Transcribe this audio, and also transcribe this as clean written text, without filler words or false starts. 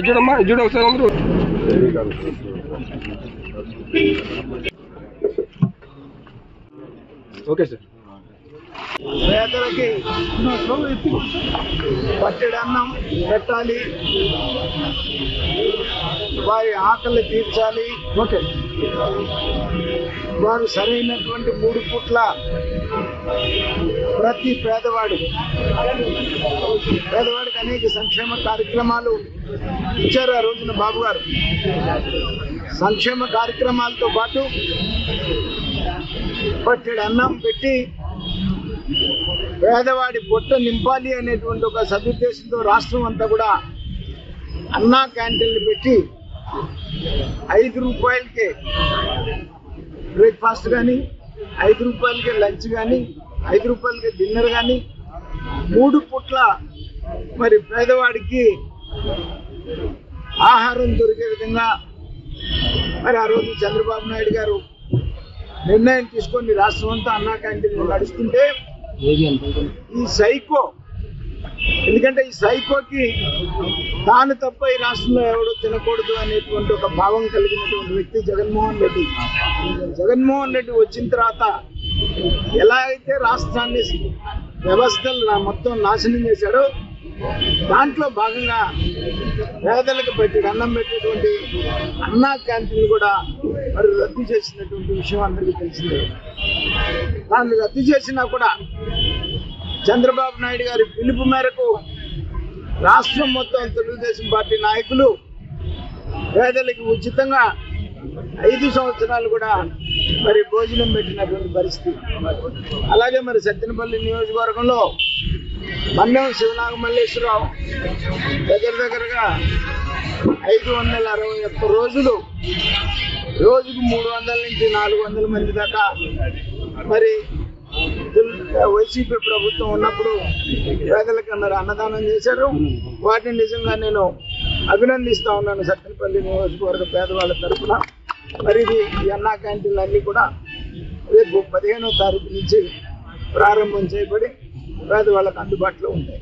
చూడమ్మా చూడ ఒకసారి అందరూ ఓకే సార్. పేదలకి పట్టెడు అన్నం పెట్టాలి, వారి ఆకలి తీర్చాలి. ఓకే, వారు సరైనటువంటి 3 పూట్ల ప్రతి పేదవాడికి అనేక సంక్షేమ కార్యక్రమాలు ఇచ్చారు ఆ రోజున బాబు గారు. సంక్షేమ కార్యక్రమాలతో పాటు పట్టెడు అన్నం పెట్టి పేదవాడి పొట్ట నింపాలి అనేటువంటి ఒక సదుద్దేశంతో రాష్ట్రం అంతా కూడా అన్నా క్యాంటీన్లు పెట్టి 5 రూపాయలకే బ్రేక్ఫాస్ట్ కానీ, 5 రూపాయలకే లంచ్ కానీ, 5 రూపాయలకే డిన్నర్ కానీ, 3 పూట్ల మరి పేదవాడికి ఆహారం దొరికే విధంగా మరి ఆ రోజు చంద్రబాబు నాయుడు గారు నిర్ణయం తీసుకొని రాష్ట్రం అంతా అన్నా క్యాంటీన్లు నడుస్తుంటే ఈ సైకో, ఎందుకంటే ఈ సైకోకి తాను తప్ప ఈ రాష్ట్రంలో ఎవడో తినకూడదు అనేటువంటి ఒక భావం కలిగినటువంటి వ్యక్తి జగన్మోహన్ రెడ్డి. జగన్మోహన్ రెడ్డి వచ్చిన తర్వాత ఎలా అయితే రాష్ట్రాన్ని వ్యవస్థలు మొత్తం నాశనం చేశాడో దాంట్లో భాగంగా పేదలకు పెట్టేది అన్నం పెట్టేటువంటి అన్నా క్యాంటీన్లు కూడా మరి రద్దు చేసినటువంటి విషయం అందరికీ తెలిసిందే. దాన్ని రద్దు చేసినా కూడా చంద్రబాబు నాయుడు గారి పిలుపు మేరకు రాష్ట్రం మొత్తం తెలుగుదేశం పార్టీ నాయకులు పేదలకు ఉచితంగా 5 సంవత్సరాలు కూడా మరి భోజనం పెట్టినటువంటి పరిస్థితి. అలాగే మరి సత్తెనపల్లి నియోజకవర్గంలో మన్యం శివనాగమల్లేశ్వరరావు దగ్గరగా 561 రోజులు, రోజుకు 300 నుంచి 400 మంది దాకా మరి వైసీపీ ప్రభుత్వం ఉన్నప్పుడు పేదలకు మరి అన్నదానం చేశారు. వాటిని నిజంగా నేను అభినందిస్తా ఉన్నాను సత్తెనపల్లి నియోజకవర్గ పేదవాళ్ళ తరఫున. మరి ఇది ఈ అన్నా క్యాంటీన్లు అన్నీ కూడా రేపు 15వ తారీఖు నుంచి ప్రారంభం చేయబడి పేదవాళ్ళకు అందుబాటులో ఉంటాయి.